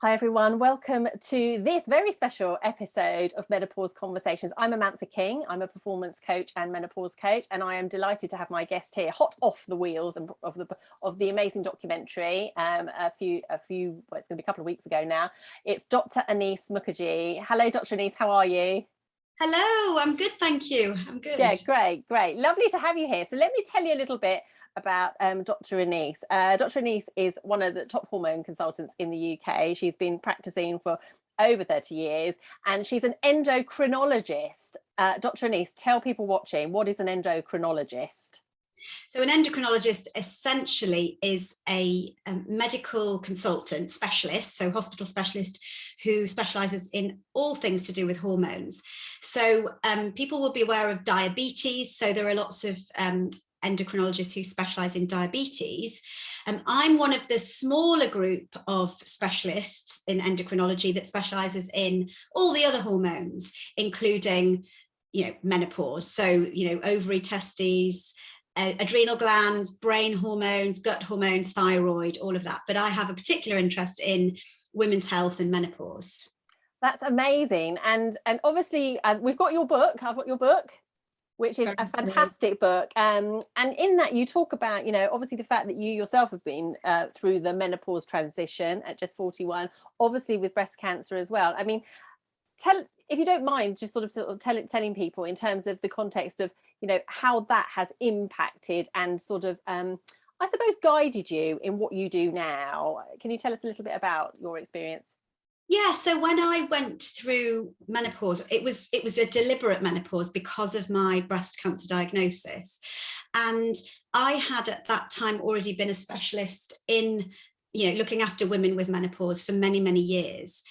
Hi everyone, welcome to this very special episode of Menopause Conversations. I'm Amantha King, I'm a performance coach and menopause coach, and I am delighted to have my guest here, hot off the wheels of the amazing documentary a few well, it's going to be a couple of weeks ago now. It's Dr. Annice Mukherjee. Hello Dr. Annice, how are you? Hello, I'm good, thank you. I'm good. Yeah, great. Lovely to have you here. So let me tell you a little bit about Dr. Annice. Dr. Annice is one of the top hormone consultants in the UK. She's been practicing for over 30 years and she's an endocrinologist. Dr. Annice, tell people watching, what is an endocrinologist? So an endocrinologist essentially is a medical consultant specialist, so hospital specialist who specialises in all things to do with hormones. So people will be aware of diabetes. So there are lots of endocrinologists who specialise in diabetes. I'm one of the smaller group of specialists in endocrinology that specialises in all the other hormones, including, menopause. So, ovary, testes, adrenal glands, brain hormones, gut hormones, thyroid, all of that. But I have a particular interest in women's health and menopause. That's amazing. And obviously we've got your book. I've got your book, which is a fantastic book. And in that you talk about, obviously the fact that you yourself have been through the menopause transition at just 41, obviously with breast cancer as well. I mean, if you don't mind, just sort of telling people in terms of the context of, how that has impacted and sort of, I suppose, guided you in what you do now. Can you tell us a little bit about your experience? Yeah, so when I went through menopause, it was a deliberate menopause because of my breast cancer diagnosis. And I had at that time already been a specialist in, looking after women with menopause for many, many years.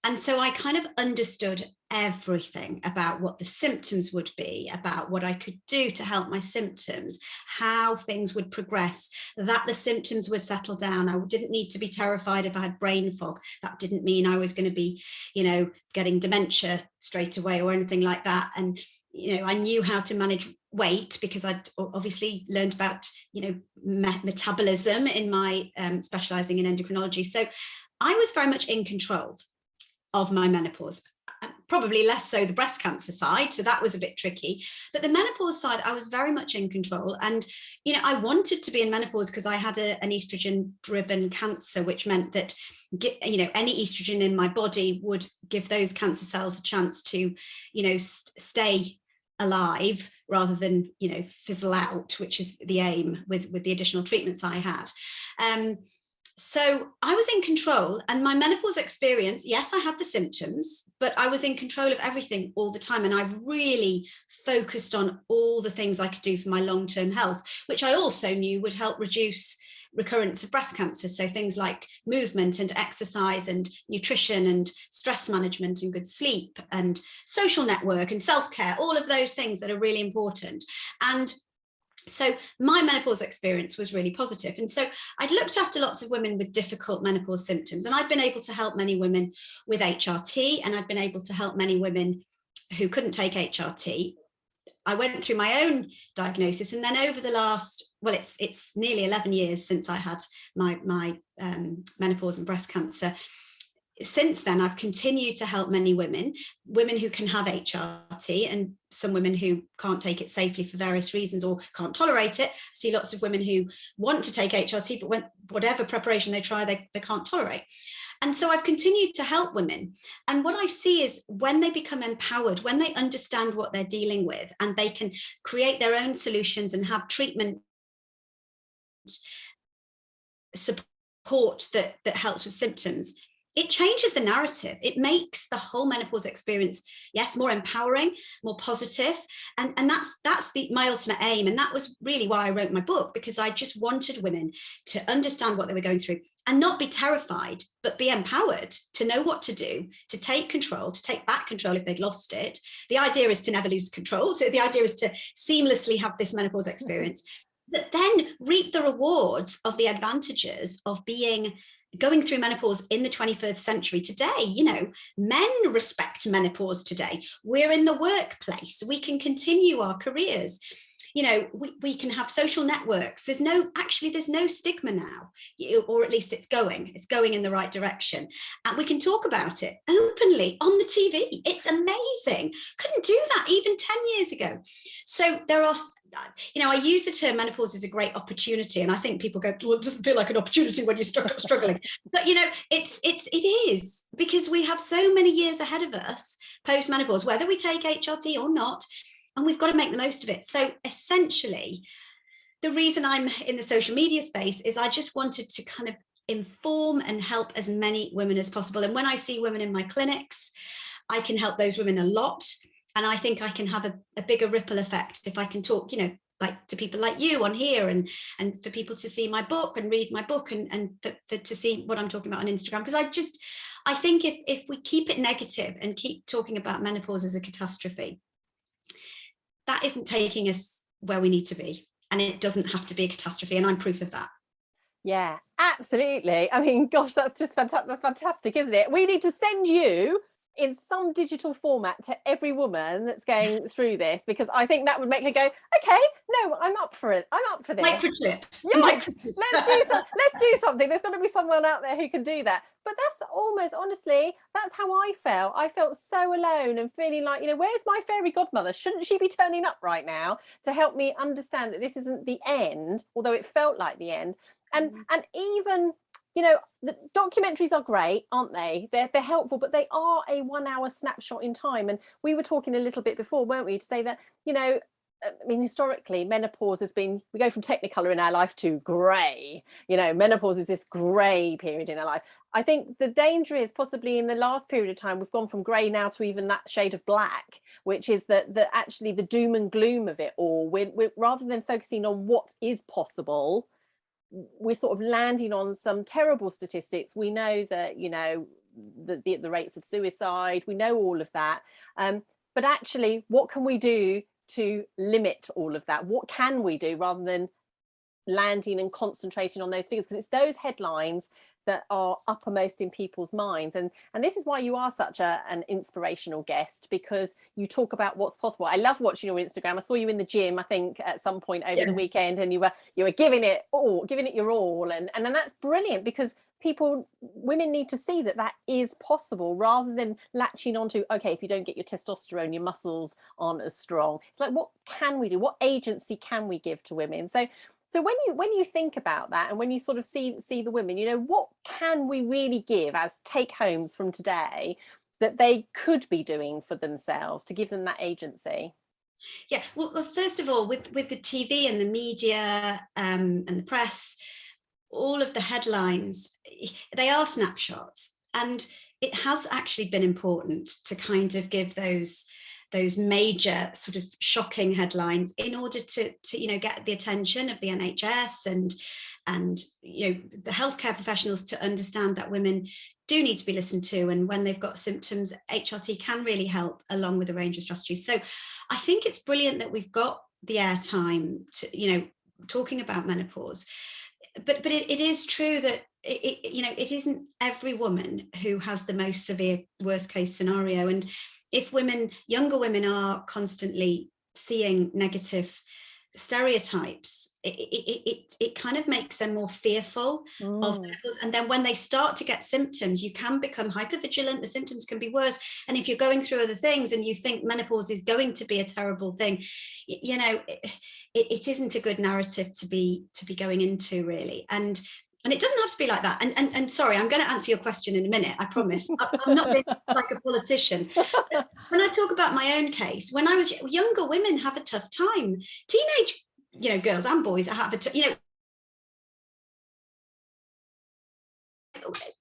And so I kind of understood everything about what the symptoms would be, about what I could do to help my symptoms, how things would progress, that the symptoms would settle down. I didn't need to be terrified if I had brain fog. That didn't mean I was going to be, getting dementia straight away or anything like that. And, I knew how to manage weight because I'd obviously learned about, metabolism in my specializing in endocrinology. So I was very much in control of my menopause, probably less so the breast cancer side. So that was a bit tricky, but the menopause side, I was very much in control. And, I wanted to be in menopause because I had an estrogen driven cancer, which meant that, any estrogen in my body would give those cancer cells a chance to, stay alive rather than, fizzle out, which is the aim with the additional treatments I had. So I was in control, and my menopause experience, yes, I had the symptoms, but I was in control of everything all the time. And I really focused on all the things I could do for my long-term health, which I also knew would help reduce recurrence of breast cancer. So things like movement and exercise and nutrition and stress management and good sleep and social network and self-care, all of those things that are really important. And so my menopause experience was really positive. And so I'd looked after lots of women with difficult menopause symptoms, and I'd been able to help many women with HRT, and I'd been able to help many women who couldn't take HRT. I went through my own diagnosis, and then over the last, well, it's nearly 11 years since I had my menopause and breast cancer. Since then, I've continued to help many women who can have HRT, and some women who can't take it safely for various reasons or can't tolerate it. I see lots of women who want to take HRT, but when whatever preparation they try, they can't tolerate. And so I've continued to help women. And what I see is when they become empowered, when they understand what they're dealing with, and they can create their own solutions and have treatment support that helps with symptoms, it changes the narrative. It makes the whole menopause experience, yes, more empowering, more positive. And that's my ultimate aim. And that was really why I wrote my book, because I just wanted women to understand what they were going through and not be terrified, but be empowered to know what to do, to take control, to take back control if they'd lost it. The idea is to never lose control. So the idea is to seamlessly have this menopause experience, but then reap the rewards of the advantages of going through menopause in the 21st century today. Men respect menopause today. We're in the workplace. We can continue our careers. you know, we can have social networks. There's no stigma now, or at least it's going in the right direction. And we can talk about it openly on the TV. It's amazing. Couldn't do that even 10 years ago. So there are, you know, I use the term menopause as a great opportunity. And I think people go, well, it doesn't feel like an opportunity when you're struggling. But, you know, it is, because we have so many years ahead of us post-menopause, whether we take HRT or not, and we've got to make the most of it. So essentially, the reason I'm in the social media space is I just wanted to kind of inform and help as many women as possible. And when I see women in my clinics, I can help those women a lot. And I think I can have a bigger ripple effect if I can talk, you know, like to people like you on here, and for people to see my book and read my book, and for to see what I'm talking about on Instagram. Because I think if we keep it negative and keep talking about menopause as a catastrophe, that isn't taking us where we need to be. And it doesn't have to be a catastrophe. And I'm proof of that. Yeah, absolutely. I mean, gosh, that's just fantastic. That's fantastic, isn't it? We need to send you in some digital format to every woman that's going through this, because I think that would make her go, okay, no, I'm up for it. I'm up for this. Microchip. Yes, let's do something. There's got to be someone out there who can do that. But that's almost, honestly, that's how I felt. I felt so alone and feeling like, you know, where's my fairy godmother? Shouldn't she be turning up right now to help me understand that this isn't the end, although it felt like the end. And even, you know, the documentaries are great, aren't they? They're helpful, but they are a 1 hour snapshot in time. And we were talking a little bit before, weren't we, to say that, you know, I mean, historically, menopause has been, we go from technicolor in our life to grey. You know, menopause is this grey period in our life. I think the danger is possibly in the last period of time, we've gone from grey now to even that shade of black, which is that actually the doom and gloom of it all. We're rather than focusing on what is possible, we're sort of landing on some terrible statistics. We know that, you know, the rates of suicide, we know all of that. But actually, what can we do to limit all of that? What can we do rather than landing and concentrating on those figures? Because it's those headlines that are uppermost in people's minds. And this is why you are such an inspirational guest, because you talk about what's possible. I love watching your Instagram. I saw you in the gym, I think, at some point over the weekend, and you were giving it your all. And then that's brilliant, because women need to see that is possible, rather than latching onto, okay, if you don't get your testosterone, your muscles aren't as strong. It's like, what can we do? What agency can we give to women? So when you think about that, and when you sort of see the women, you know, what can we really give as take homes from today that they could be doing for themselves to give them that agency? Yeah, well, first of all, with the TV and the media and the press, all of the headlines, they are snapshots, and it has actually been important to kind of give those major sort of shocking headlines in order to you know, get the attention of the NHS and you know, the healthcare professionals, to understand that women do need to be listened to, and when they've got symptoms, HRT can really help, along with a range of strategies. So I think it's brilliant that we've got the airtime to, you know, talking about menopause. But it is true that you know, it isn't every woman who has the most severe worst case scenario. And if younger women are constantly seeing negative stereotypes, it kind of makes them more fearful of menopause. And then when they start to get symptoms, you can become hypervigilant. The symptoms can be worse. And if you're going through other things and you think menopause is going to be a terrible thing, you know, it isn't a good narrative to be going into, really. And it doesn't have to be like that. And sorry, I'm going to answer your question in a minute, I promise. I'm not being like a politician. When I talk about my own case, when I was younger, women have a tough time. Teenage, you know, girls and boys have you know,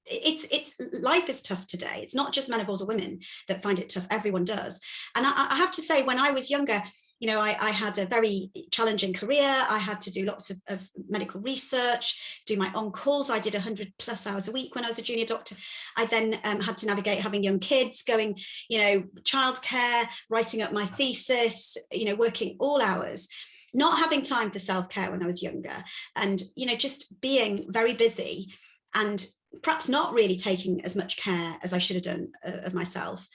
it's life is tough today. It's not just menopausal women that find it tough. Everyone does. And I have to say, when I was younger, you know, I had a very challenging career. I had to do lots of medical research, do my own calls. I did 100+ hours a week when I was a junior doctor. I then had to navigate having young kids, going, you know, childcare, writing up my thesis, you know, working all hours, not having time for self-care when I was younger, and, you know, just being very busy and perhaps not really taking as much care as I should have done of myself.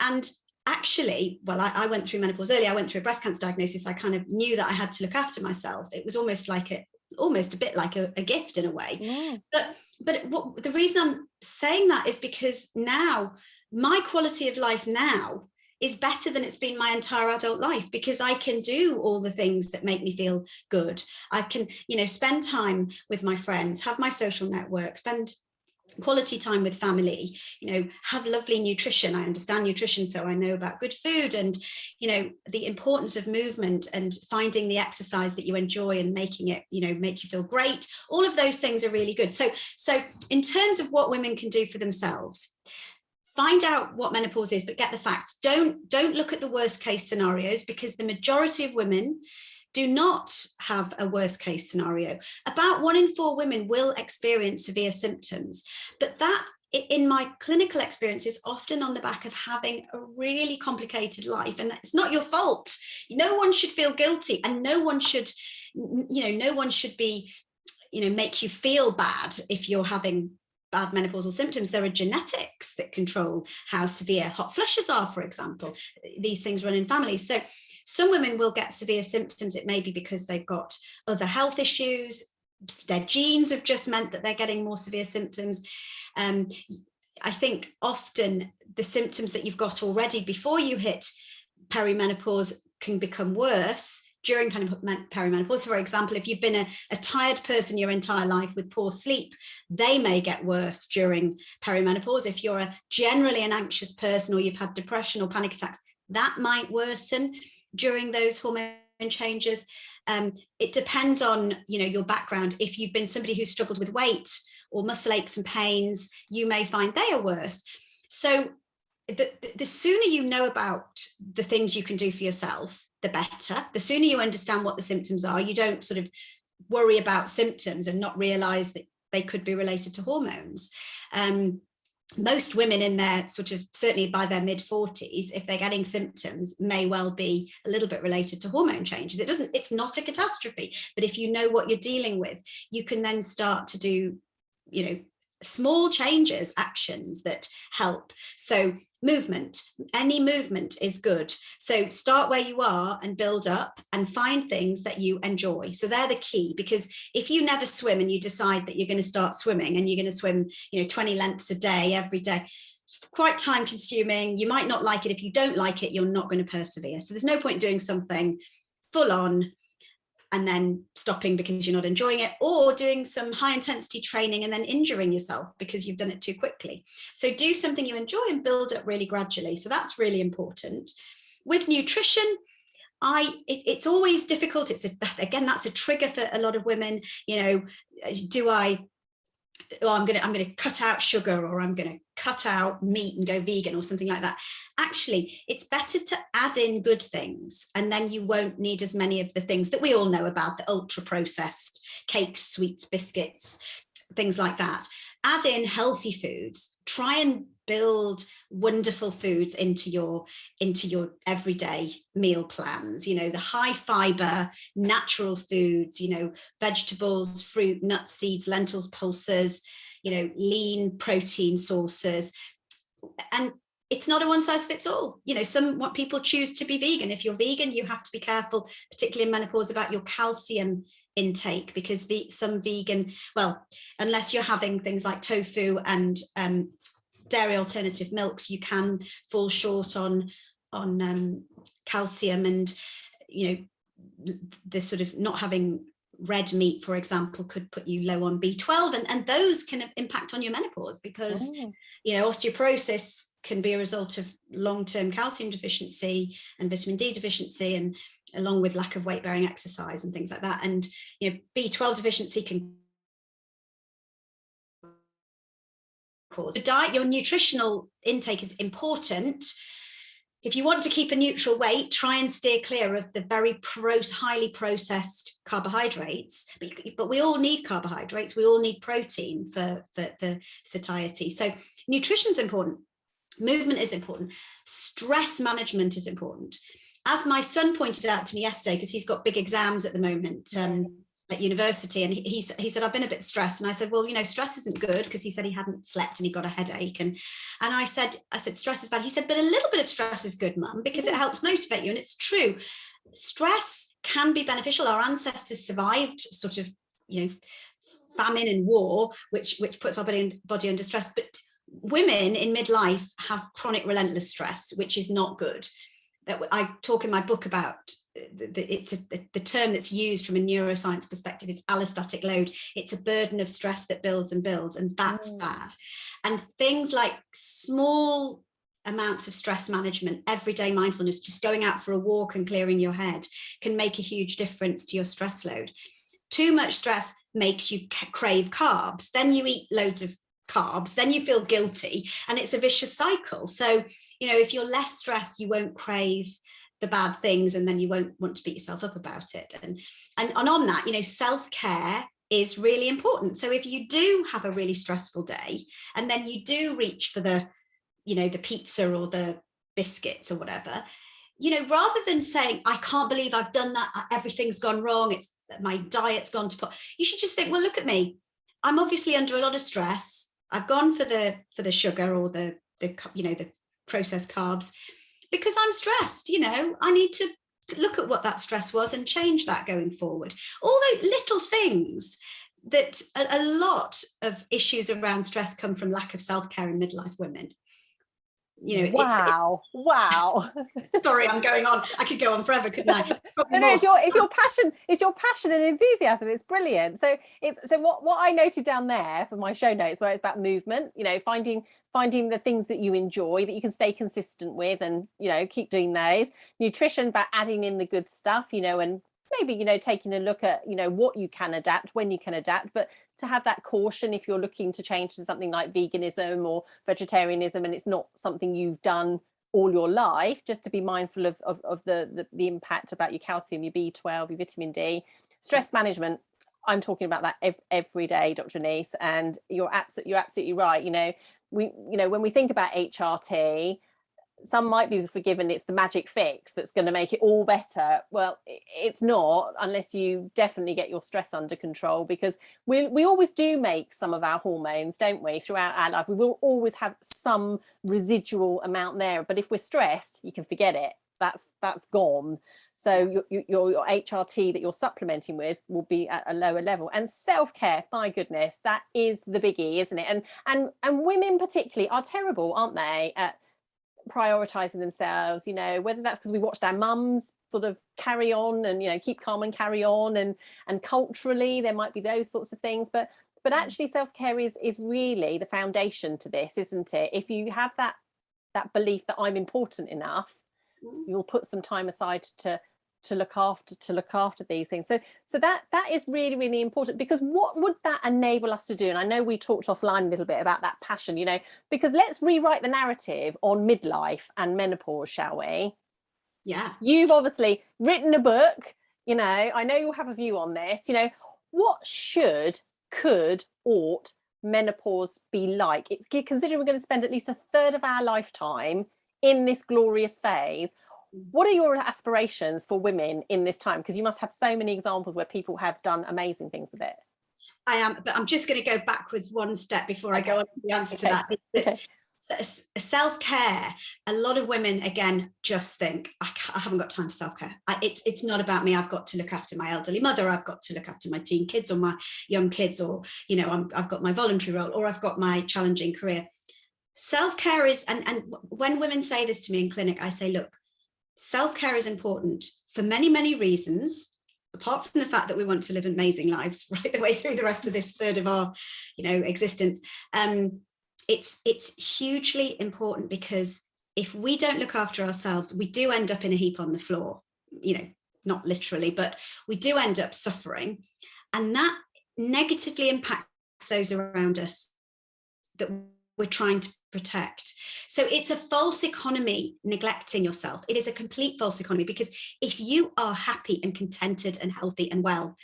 And actually, well, I went through menopause early. I went through a breast cancer diagnosis. I kind of knew that I had to look after myself. It was almost a bit like a gift in a way. But the reason I'm saying that is because now my quality of life now is better than it's been my entire adult life, because I can do all the things that make me feel good. I can, spend time with my friends, have my social network, spend quality time with family, have lovely nutrition. I understand nutrition, so I know about good food, and the importance of movement and finding the exercise that you enjoy and making it make you feel great. All of those things are really good. So in terms of what women can do for themselves, find out what menopause is, but get the facts. Don't look at the worst case scenarios, because the majority of women do not have a worst case scenario. About 1 in 4 women will experience severe symptoms, but that, in my clinical experience, is often on the back of having a really complicated life, and it's not your fault. No one should feel guilty, and no one should be, make you feel bad if you're having bad menopausal symptoms. There are genetics that control how severe hot flushes are, for example. These things run in families. So some women will get severe symptoms. It may be because they've got other health issues. Their genes have just meant that they're getting more severe symptoms. I think often the symptoms that you've got already before you hit perimenopause can become worse during perimenopause. For example, if you've been a tired person your entire life with poor sleep, they may get worse during perimenopause. If you're generally an anxious person, or you've had depression or panic attacks, that might worsen during those hormone changes. It depends on your background. If you've been somebody who's struggled with weight or muscle aches and pains, you may find they are worse. So the sooner you know about the things you can do for yourself, the better. The sooner you understand what the symptoms are, you don't sort of worry about symptoms and not realize that they could be related to hormones. Most women in their certainly by their mid-40s, if they're getting symptoms, may well be a little bit related to hormone changes. It's not a catastrophe, but if you know what you're dealing with, you can then start to do, small changes, actions that help. So any movement is good. So start where you are and build up, and find things that you enjoy. So they're the key, because if you never swim and you decide that you're going to start swimming and you're going to swim 20 lengths a day every day, it's quite time consuming. You might not like it. If you don't like it, you're not going to persevere. So there's no point doing something full on and then stopping because you're not enjoying it, or doing some high intensity training and then injuring yourself because you've done it too quickly. So do something you enjoy and build up really gradually. So that's really important. With nutrition, it's always difficult. Again, that's a trigger for a lot of women. I'm going to cut out sugar, or I'm going to cut out meat and go vegan, or something like that. Actually, it's better to add in good things, and then you won't need as many of the things that we all know about, the ultra processed cakes, sweets, biscuits, things like that. Add in healthy foods. Try and build wonderful foods into your everyday meal plans. The high fiber, natural foods, vegetables, fruit, nuts, seeds, lentils, pulses, lean protein sources. And it's not a one size fits all. What people choose to be vegan. If you're vegan, you have to be careful, particularly in menopause, about your calcium intake, because some vegan, well, unless you're having things like tofu and dairy alternative milks, you can fall short on calcium, and the sort of not having red meat, for example, could put you low on B12, and those can impact on your menopause, because osteoporosis can be a result of long-term calcium deficiency and vitamin D deficiency, and along with lack of weight-bearing exercise and things like that. And B12 deficiency can cause the diet. Your nutritional intake is important. If you want to keep a neutral weight, try and steer clear of the very highly processed carbohydrates. But we all need carbohydrates. We all need protein for satiety. So nutrition is important. Movement is important. Stress management is important. As my son pointed out to me yesterday, because he's got big exams at the moment, at university, and he said, I've been a bit stressed. And I said, well, you know, stress isn't good, because he said he hadn't slept and he got a headache. And I said, stress is bad. He said, but a little bit of stress is good, Mum, because it helps motivate you. And it's true. Stress can be beneficial. Our ancestors survived sort of, you know, famine and war, which puts our body under stress. But women in midlife have chronic relentless stress, which is not good. That I talk in my book about. The term that's used from a neuroscience perspective is allostatic load. It's a burden of stress that builds and builds, and that's bad. And things like small amounts of stress management, everyday mindfulness, just going out for a walk and clearing your head, can make a huge difference to your stress load. Too much stress makes you crave carbs. Then you eat loads of carbs, then you feel guilty, and it's a vicious cycle. So, you know, if you're less stressed, you won't crave the bad things, and then you won't want to beat yourself up about it. And on that, you know, self-care is really important. So if you do have a really stressful day, and then you do reach for the, you know, the pizza or the biscuits or whatever, you know, rather than saying, I can't believe I've done that, everything's gone wrong, it's my diet's gone to pot, you should just think, well, look at me, I'm obviously under a lot of stress, I've gone for the sugar or the you know, the processed carbs, because I'm stressed. You know, I need to look at what that stress was and change that going forward. All those little things that a lot of issues around stress come from lack of self-care in midlife women. You know, wow. Sorry, I'm going on. I could go on forever, couldn't I? No, it's your passion and enthusiasm. It's brilliant. So what I noted down there for my show notes, where it's about movement, you know, finding the things that you enjoy, that you can stay consistent with, and, you know, keep doing those. Nutrition, about adding in the good stuff, you know, and maybe, you know, taking a look at, you know, what you can adapt, when you can adapt, but to have that caution if you're looking to change to something like veganism or vegetarianism, and it's not something you've done all your life, just to be mindful of the impact about your calcium, your B12, your vitamin D. Stress management, I'm talking about that every day, Dr. Annice, and you're absolutely right. You know, when we think about HRT, some might be forgiven it's the magic fix that's going to make it all better. Well, it's not, unless you definitely get your stress under control, because we always do make some of our hormones, don't we, throughout our life. We will always have some residual amount there, but if we're stressed, you can forget it. That's gone. So your HRT that you're supplementing with will be at a lower level. And self-care, my goodness, that is the biggie, isn't it? And women particularly are terrible, aren't they, at prioritizing themselves, you know, whether that's because we watched our mums sort of carry on and, you know, keep calm and carry on, and culturally there might be those sorts of things, but actually self-care is really the foundation to this, isn't it? If you have that belief that I'm important enough, you'll put some time aside to look after these things. So that is really, really important, because what would that enable us to do? And I know we talked offline a little bit about that passion, you know, because let's rewrite the narrative on midlife and menopause, shall we? Yeah. You've obviously written a book, you know, I know you'll have a view on this. You know, what ought menopause be like? It's considering we're going to spend at least a third of our lifetime in this glorious phase. What are your aspirations for women in this time? Because you must have so many examples where people have done amazing things with it. I am, but I'm just going to go backwards one step before I go on to the answer to that. Okay. Self-care, a lot of women again just think, I haven't got time for self-care. It's not about me. I've got to look after my elderly mother, I've got to look after my teen kids or my young kids, or, you know, I've got my voluntary role, or I've got my challenging career. Self-care is, and when women say this to me in clinic, I say, look, self-care is important for many, many reasons, apart from the fact that we want to live amazing lives right the way through the rest of this third of our, you know, existence. It's hugely important, because if we don't look after ourselves, we do end up in a heap on the floor, you know, not literally, but we do end up suffering, and that negatively impacts those around us that we're trying to protect. So it's a false economy neglecting yourself. It is a complete false economy, because if you are happy and contented and healthy and well,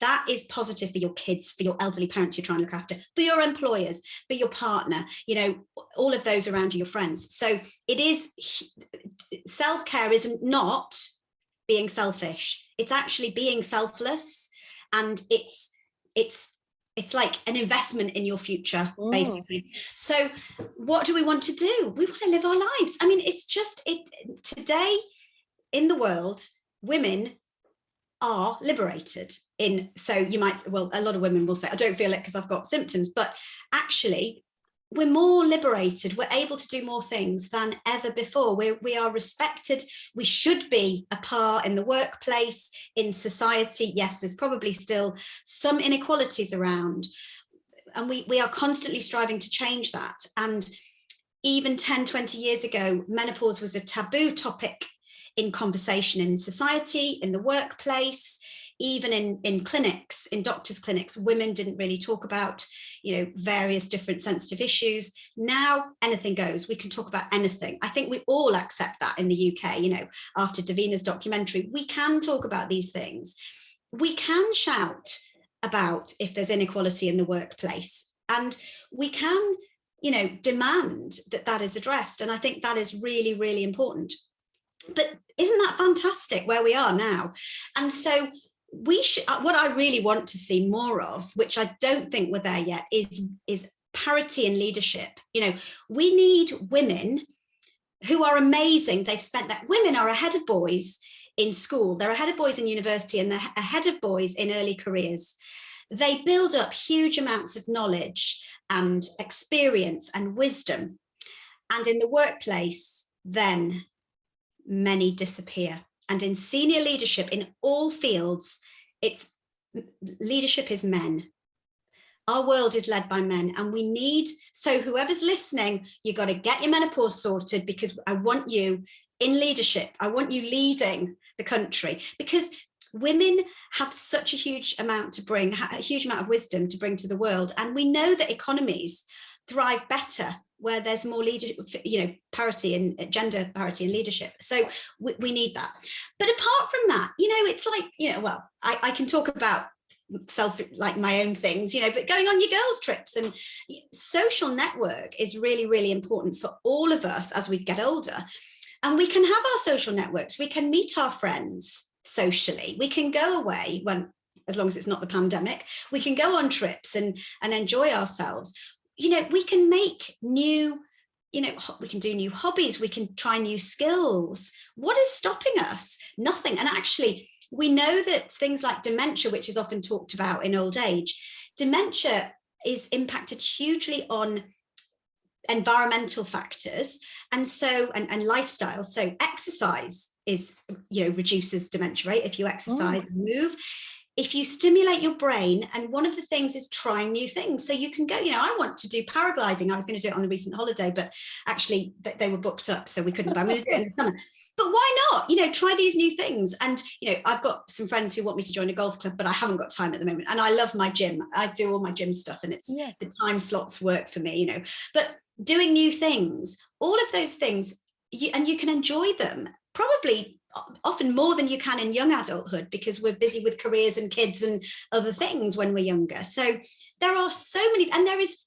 that is positive for your kids, for your elderly parents you're trying to look after, for your employers, for your partner, you know, all of those around you, your friends. So it is, self-care isn't not being selfish. It's actually being selfless. and it's like an investment in your future, basically. So what do we want to do? We want to live our lives. I mean, it's just today in the world, women are liberated so you might, well, a lot of women will say, I don't feel it because I've got symptoms, but actually we're more liberated. We're able to do more things than ever before. We are respected. We should be a part in the workplace, in society. Yes, there's probably still some inequalities around, and we are constantly striving to change that. And even 10, 20 years ago, menopause was a taboo topic in conversation in society, in the workplace, even in clinics, in doctors' clinics. Women didn't really talk about, various different sensitive issues. Now anything goes. We can talk about anything. I think we all accept that in the UK. After Davina's documentary, we can talk about these things. We can shout about if there's inequality in the workplace, and we can, demand that is addressed. And I think that is really, really important. But isn't that fantastic where we are now? And so what I really want to see more of, which I don't think we're there yet, is parity in leadership. We need women who are amazing. They've spent that. Women are ahead of boys in school. They're ahead of boys in university, and they're ahead of boys in early careers. They build up huge amounts of knowledge and experience and wisdom. And in the workplace, then many disappear. And in senior leadership in all fields, leadership is men. Our world is led by men, and we need, so whoever's listening, you got to get your menopause sorted, because I want you in leadership. I want you leading the country, because women have such a huge amount to bring, a huge amount of wisdom to bring to the world. And we know that economies thrive better where there's more parity and gender parity in leadership. So we need that. But apart from that, it's like, well, I can talk about my own things, but going on your girls' trips and social network is really, really important for all of us as we get older. And we can have our social networks. We can meet our friends socially. We can go away as long as it's not the pandemic, we can go on trips and enjoy ourselves. We can make new, we can do new hobbies. We can try new skills. What is stopping us? Nothing. And actually, we know that things like dementia, which is often talked about in old age, dementia is impacted hugely on environmental factors and lifestyle. So exercise reduces dementia rate if you exercise and move. If you stimulate your brain, and one of the things is trying new things. So you can go, I want to do paragliding. I was going to do it on the recent holiday, but actually they were booked up, so we couldn't. But I'm going to do it in the summer. But why not? Try these new things. And, I've got some friends who want me to join a golf club, but I haven't got time at the moment. And I love my gym. I do all my gym stuff, and the time slots work for me, But doing new things, all of those things, and you can enjoy them probably often more than you can in young adulthood, because we're busy with careers and kids and other things when we're younger. So there are so many, and there is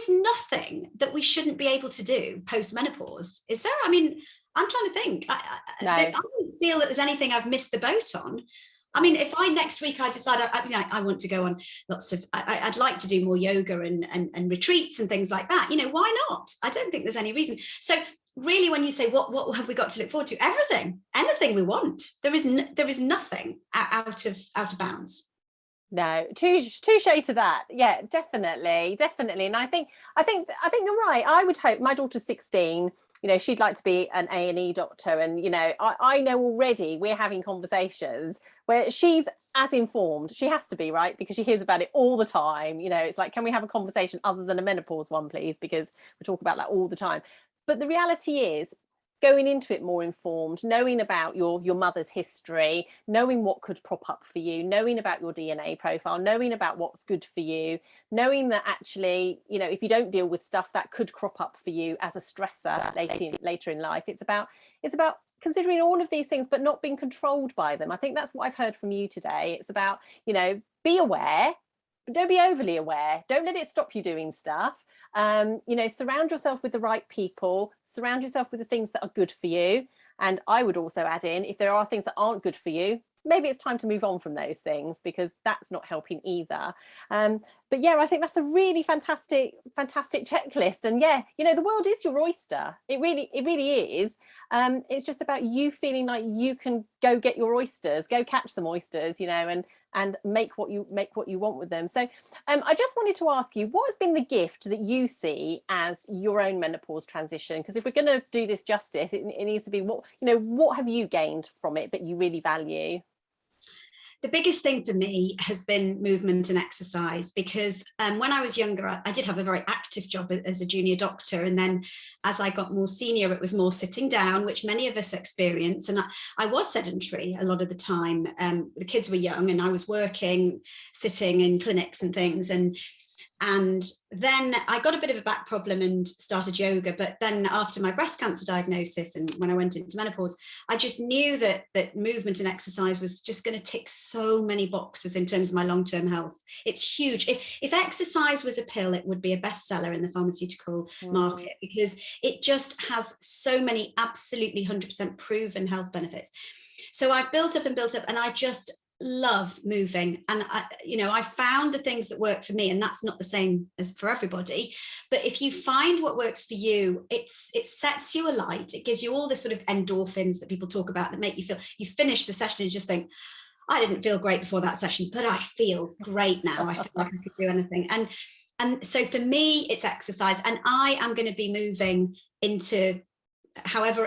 nothing that we shouldn't be able to do post menopause, is there? I mean, I'm trying to think. I don't feel that there's anything I've missed the boat on. I mean, if next week I decide I want to go on lots of, I'd like to do more yoga and retreats and things like that, why not? I don't think there's any reason. So really, when you say what have we got to look forward to? Everything, anything we want. There is nothing out of bounds. No, touche to that. Yeah, definitely. And I think you're right. I would hope, my daughter's 16. She'd like to be an A&E doctor, and I know already we're having conversations where she's as informed. She has to be, right, because she hears about it all the time. It's like, can we have a conversation other than a menopause one, please, because we talk about that all the time. But the reality is, going into it more informed, knowing about your mother's history, knowing what could prop up for you, knowing about your DNA profile, knowing about what's good for you, knowing that actually, if you don't deal with stuff that could crop up for you as a stressor later in life, it's about considering all of these things, but not being controlled by them. I think that's what I've heard from you today. It's about, be aware, but don't be overly aware. Don't let it stop you doing stuff. Surround yourself with the right people, surround yourself with the things that are good for you. And I would also add in, if there are things that aren't good for you, maybe it's time to move on from those things, because that's not helping either. But yeah, I think that's a really fantastic checklist. And yeah, you know, the world is your oyster. It really is. It's just about you feeling like you can go get your oysters, go catch some oysters, you know, and make what you want with them. So I just wanted to ask you, what has been the gift that you see as your own menopause transition? Because if we're going to do this justice, it needs to be, what have you gained from it that you really value? The biggest thing for me has been movement and exercise, because when I was younger, I did have a very active job as a junior doctor. And then as I got more senior, it was more sitting down, which many of us experience. And I was sedentary a lot of the time. The kids were young and I was working, sitting in clinics and things. And then I got a bit of a back problem and started yoga. But then after my breast cancer diagnosis and when I went into menopause, I just knew that movement and exercise was just going to tick so many boxes in terms of my long-term health. It's huge. If exercise was a pill, it would be a bestseller in the pharmaceutical market, because it just has so many absolutely 100% proven health benefits. So I've built up, and I just love moving. And I found the things that work for me, and that's not the same as for everybody. But if you find what works for you, it sets you alight. It gives you all the sort of endorphins that people talk about that make you feel, you finish the session and you just think, I didn't feel great before that session, but I feel great now. I feel like I could do anything. And so for me, it's exercise, and I am going to be moving into however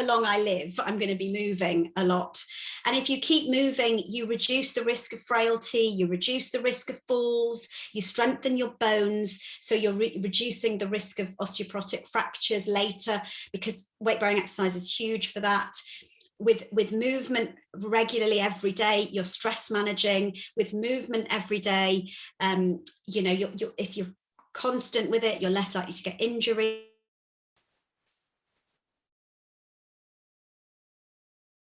long I live. I'm going to be moving a lot. And if you keep moving, you reduce the risk of frailty, you reduce the risk of falls, you strengthen your bones. So you're reducing the risk of osteoporotic fractures later, because weight-bearing exercise is huge for that. With movement regularly every day, you're stress managing. With movement every day, if you're constant with it, you're less likely to get injury.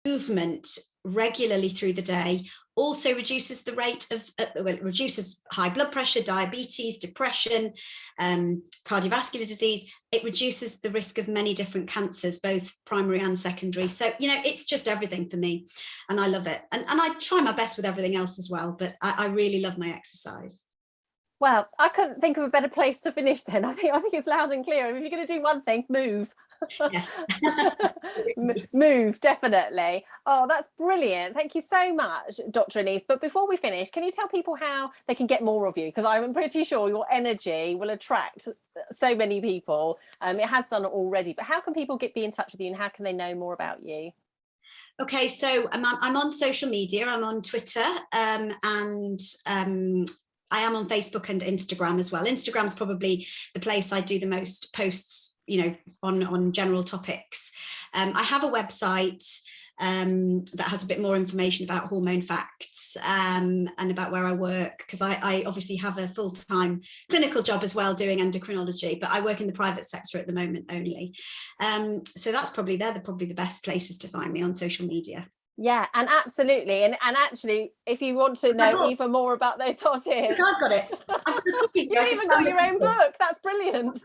Movement regularly through the day also reduces the rate of it reduces high blood pressure, diabetes, depression, cardiovascular disease. It reduces the risk of many different cancers, both primary and secondary. So it's just everything for me, and I love it. And I try my best with everything else as well, but I really love my exercise. Well, I couldn't think of a better place to finish then. I think it's loud and clear. If you're going to do one thing, move. Yes. Move, definitely. Oh, that's brilliant. Thank you so much, Dr. Annice. But before we finish, can you tell people how they can get more of you? Because I'm pretty sure your energy will attract so many people. It has done it already, but how can people be in touch with you, and how can they know more about you? Okay, so I'm on social media. I'm on Twitter, and I am on Facebook and Instagram as well. Instagram's probably the place I do the most posts, on general topics. I have a website that has a bit more information about hormone facts and about where I work, because I obviously have a full-time clinical job as well doing endocrinology, but I work in the private sector at the moment only. So that's probably, they're probably the best places to find me on social media. Yeah, and absolutely. And actually, if you want to know even more about those hot tips, I've got it. I've got a copy. You've even got your own book. That's brilliant.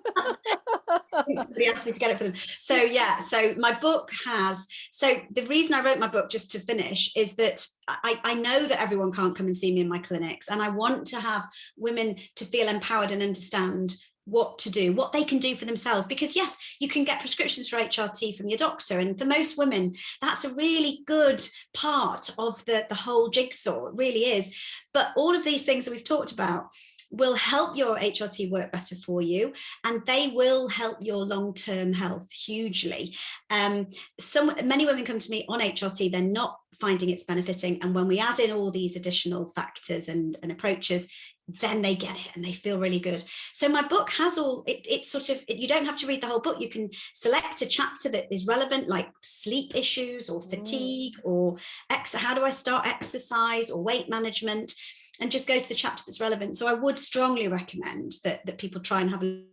Somebody asked me to get it for them. So yeah, so my book so the reason I wrote my book, just to finish, is that I know that everyone can't come and see me in my clinics, and I want to have women to feel empowered and understand what to do, what they can do for themselves. Because yes, you can get prescriptions for HRT from your doctor, and for most women that's a really good part of the whole jigsaw. It really is. But all of these things that we've talked about will help your HRT work better for you, and they will help your long-term health hugely. Many women come to me on HRT, they're not finding it's benefiting, and when we add in all these additional factors and approaches, then they get it and they feel really good. So my book has all it's sort of, you don't have to read the whole book. You can select a chapter that is relevant, like sleep issues or fatigue or how do I start exercise or weight management, and just go to the chapter that's relevant. So I would strongly recommend that people try and have a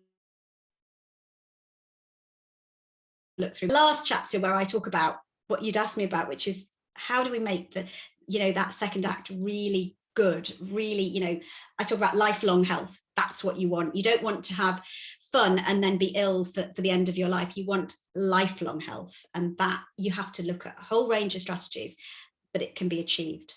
look through the last chapter, where I talk about what you'd asked me about, which is how do we make that second act really good, really, I talk about lifelong health. That's what you want. You don't want to have fun and then be ill for the end of your life. You want lifelong health, and that you have to look at a whole range of strategies. but it can be achieved.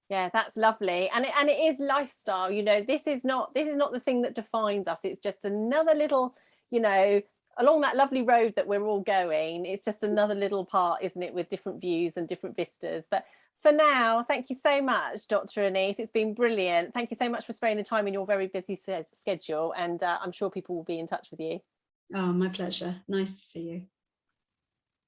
Yeah, that's lovely. And it is lifestyle, you know, this is not the thing that defines us. It's just another little, you know, along that lovely road that we're all going. It's just another little part, isn't it, with different views and different vistas. But for now, thank you so much, Dr. Annice. It's been brilliant. Thank you so much for sparing the time in your very busy schedule. And I'm sure people will be in touch with you. Oh, my pleasure. Nice to see you.